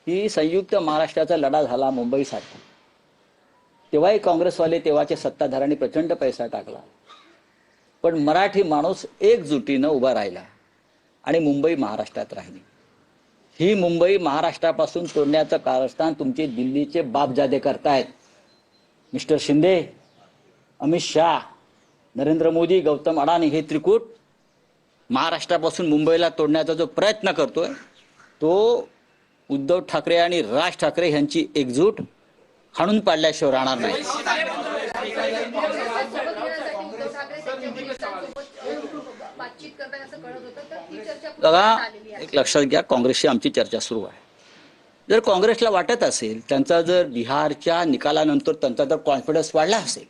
की संयुक्त महाराष्ट्राचा लढा झाला मुंबईसाठी, तेव्हाही काँग्रेसवाले तेव्हाच्या सत्ताधाऱ्यांनी प्रचंड पैसा टाकला, पण मराठी माणूस एकजुटीनं उभा राहिला आणि मुंबई महाराष्ट्रात राहिली. ही मुंबई महाराष्ट्रापासून तोडण्याचं कारस्थान तुमचे दिल्लीचे बापजादे करतायत. मिस्टर शिंदे, अमित शाह, नरेंद्र मोदी, गौतम अडाणी हे त्रिकूट महाराष्ट्रापासून मुंबईला तोडण्याचा जो प्रयत्न करतोय तो उद्धव ठाकरे आणि राज ठाकरे यांची एकजूट हाणून पाडल्याशिवाय राहणार नाही. बघा, एक लक्षात घ्या, काँग्रेसशी आमची चर्चा सुरू आहे. जर काँग्रेसला वाटत असेल, त्यांचा जर बिहारच्या निकालानंतर त्यांचा जर कॉन्फिडन्स वाढला असेल,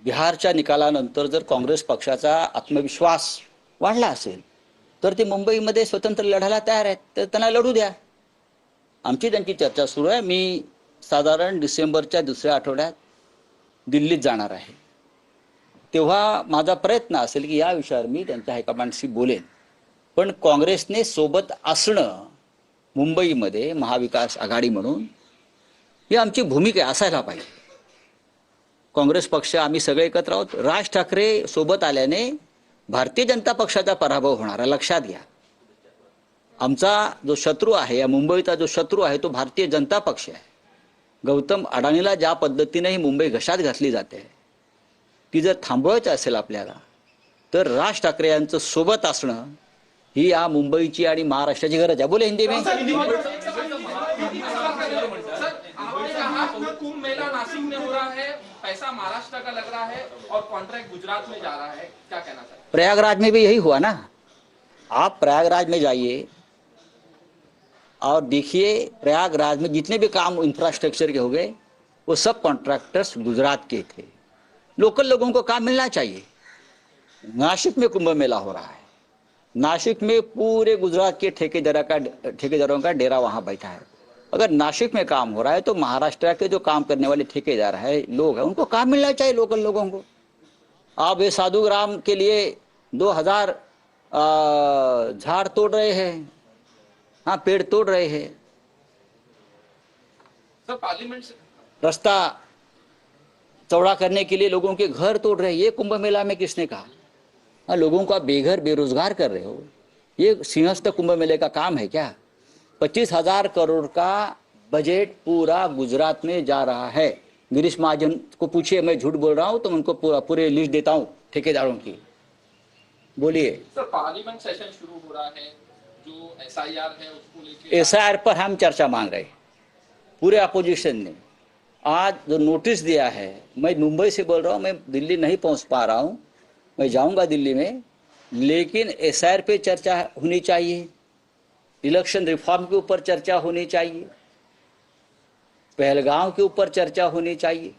बिहारच्या निकालानंतर जर काँग्रेस पक्षाचा आत्मविश्वास वाढला असेल, तर ते मुंबईमध्ये स्वतंत्र लढायला तयार आहेत, तर त्यांना लढू द्या. आमची त्यांची चर्चा सुरू आहे. मी साधारण डिसेंबरच्या दुसऱ्या आठवड्यात दिल्लीत जाणार आहे. तेव्हा माझा प्रयत्न असेल की या विषयावर मी त्यांच्या हायकमांडशी बोलेन. पण काँग्रेसने सोबत असणं मुंबईमध्ये महाविकास आघाडी म्हणून ही आमची भूमिका असायला पाहिजे. काँग्रेस पक्ष आम्ही सगळे एकत्र आहोत. राज ठाकरे सोबत आल्याने भारतीय जनता पक्षाचा पराभव होणार आहे, लक्षात घ्या. आमचा जो शत्रू आहे, या मुंबईचा जो शत्रू आहे तो भारतीय जनता पक्ष आहे. गौतम अडाणीला ज्या पद्धतीने ही मुंबई घशात घातली जाते, ती जर थांबवायचं असेल आपल्याला, तर राज ठाकरे यांचं सोबत असणं ही या मुंबईची आणि महाराष्ट्राची गरज आहे. बोले हिंदी में. कुंभ मेला नासिक में हो रहा है, पैसा महाराष्ट्र का लग रहा है और कॉन्ट्रैक्ट गुजरात में जा रहा है, क्या कहना चाहिए? प्रयागराज में भी यही हुआ ना. आप प्रयागराज में जाइए और देखिए, प्रयागराज में जितने भी काम इंफ्रास्ट्रक्चर के हो गए वो सब कॉन्ट्रैक्टर्स गुजरात के थे. लोकल लोगों को काम मिलना चाहिए. नासिक में कुंभ मेला हो रहा है, नासिक में पूरे गुजरात के ठेकेदारों का डेरा वहां बैठा है. अगर नासिक में काम हो रहा है तो महाराष्ट्र के जो काम करने वाले ठेकेदार है, लोग हैं, उनको काम मिलना चाहिए, लोकल लोगों को. आप ये साधु ग्राम के लिए 2000 झाड़ तोड़ रहे हैं, हाँ, पेड़ तोड़ रहे हैं. सर, पार्लियामेंट से रास्ता चौड़ा करने के लिए लोगों के घर तोड़ रहे हैं. ये कुंभ मेला में किसने कहा? हाँ, लोगों को आप बेघर बेरोजगार कर रहे हो. ये सिंहस्थ कुंभ मेले का काम है क्या? 25,000 करोड़ का बजट पूरा गुजरात में जा रहा है. गिरीश महाजन को पूछिए, मैं झूठ बोल रहा हूं तो उनको पूरे लिस्ट देता हूं ठेकेदारों की. बोलिए. सर, पार्लियामेंट सेशन शुरू हो रहा है, जो एसआईआर है उसको लेकर, एसआईआर पर हम चर्चा मांग रहे हैं. पूरे अपोजिशन ने आज जो नोटिस दिया है, मैं मुंबई से बोल रहा हूं, मैं दिल्ली नहीं पहुंच पा रहा हूं, मैं जाऊंगा दिल्ली में, लेकिन एसआईआर पे चर्चा होनी चाहिए, इलेक्शन रिफॉर्म के ऊपर चर्चा होनी चाहिए, पहलगांव के ऊपर चर्चा होनी चाहिए,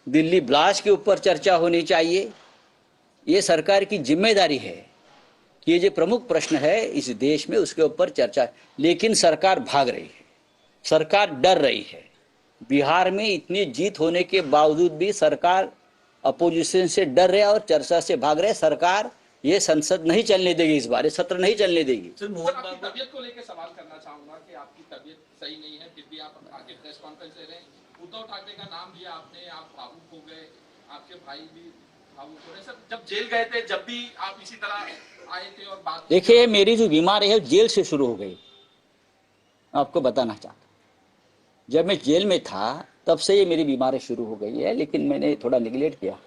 दिल्ली ब्लास्ट के ऊपर चर्चा होनी चाहिए. ये सरकार की जिम्मेदारी है कि ये जो प्रमुख प्रश्न है इस देश में उसके ऊपर चर्चा. लेकिन सरकार भाग रही है, सरकार डर रही है. बिहार में इतनी जीत होने के बावजूद भी सरकार अपोजिशन से डर रहे और चर्चा से भाग रहे. सरकार ये संसद नहीं चलने देगी, इस बार ये सत्र नहीं चलने देगी. सर, आपकी तबीयत को लेकर सवाल करना चाहूंगा कि आपकी तबीयत सही नहीं है, फिर भी आप आगे प्रेस कॉन्फ्रेंस ले रहे हैं. उद्धव ठाकरे का नाम लिया आपने, आप भावुक हो गए, आपके भाई भी भावुक हो रहे. सर, जब जेल गए थे, जब भी आप इसी तरह आए थे और बात, देखिए, मेरी जो बीमारी है जेल से शुरू हो गई. आपको बताना चाहता, जब मैं जेल में था तब से ये मेरी बीमारी शुरू हो गई है, लेकिन मैंने थोड़ा निगलेक्ट किया,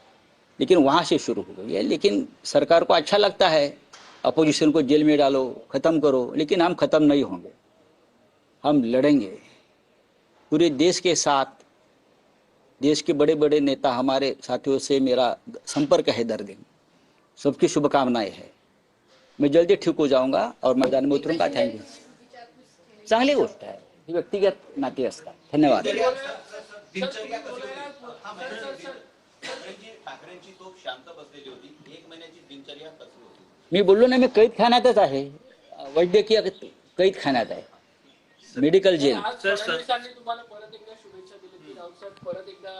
लेकिन वहाँ से शुरू हो गई है. लेकिन सरकार को अच्छा लगता है अपोजिशन को जेल में डालो, ख़त्म करो, लेकिन हम ख़त्म नहीं होंगे. हम लड़ेंगे पूरे देश के साथ. देश के बड़े बड़े नेता हमारे साथियों से मेरा संपर्क है दर दिन. सबकी शुभकामनाएं है. मैं जल्दी ठीक हो जाऊंगा और मैदान में उतरूंगा. Thank you. चांगली गोष्ट आहे, ही व्यक्तिगत नाती असतात. धन्यवाद. ठाकरेंची तोफ शांत बसलेली होती, 1 महिन्याची दिनचर्या कसली होती? मी बोललो ना, मी कैद खाण्यातच आहे, वैद्यकीय कैद खाण्यात आहे, मेडिकल जेल. तुम्हाला परत एकदा शुभेच्छा दिल्या की राऊत साहेब परत एकदा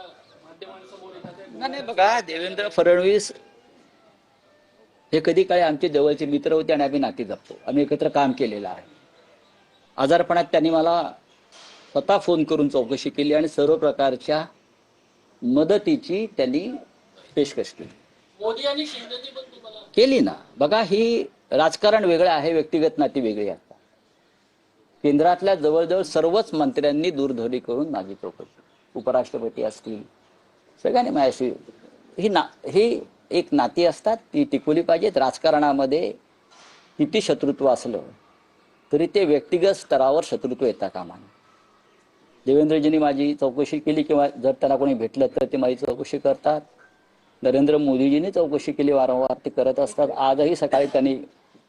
माध्यमांसमोर येतात. नाही बघा, देवेंद्र फडणवीस हे कधी काळी आमचे जवळचे मित्र होते आणि आम्ही नाती जपतो. आम्ही एकत्र काम केलेलं आहे. आजारपणात त्यांनी मला स्वतः फोन करून चौकशी केली आणि सर्व प्रकारच्या मदतीची त्यांनी पेशकश केली. मोदी आणि शिंदेनी पण तुम्हाला केली ना. बघा, ही राजकारण वेगळं आहे, व्यक्तिगत नाती वेगळी असतात. केंद्रातल्या जवळजवळ सर्वच मंत्र्यांनी दूरध्वनी करून माझी चौकशी, उपराष्ट्रपती असतील, सगळ्यांनी माझ्याशी ही एक नाती असतात, ती टिकवली पाहिजेत. राजकारणामध्ये किती शत्रुत्व असलं तरी ते व्यक्तिगत स्तरावर शत्रुत्व येता कामा नये. देवेंद्रजींनी माझी चौकशी केली किंवा जर त्यांना कोणी भेटलं तर ते माझी चौकशी करतात. नरेंद्र मोदीजींनी चौकशी केली, वारंवार ते करत असतात. आजही सकाळी त्यांनी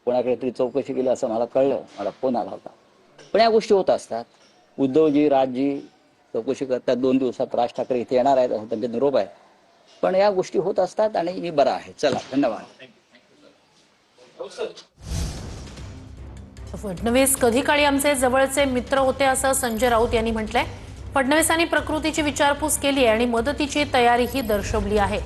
कोणाकडे तरी चौकशी केली असं मला कळलं, मला फोन आला होता. पण या गोष्टी होत असतात. उद्धवजी, राजजी चौकशी करतात. 2 दिवसात राज ठाकरे इथे येणार आहेत असं त्यांचे निरोप आहे. पण या गोष्टी होत असतात आणि मी बरा आहे. चला, धन्यवाद. फडणवीस कधी काळी आमचे जवळचे मित्र होते असं संजय राऊत यांनी म्हटलंय. फडणवीसांनी प्रकृतीची विचारपूस केली आहे आणि मदतीची तयारीही दर्शवली आहे.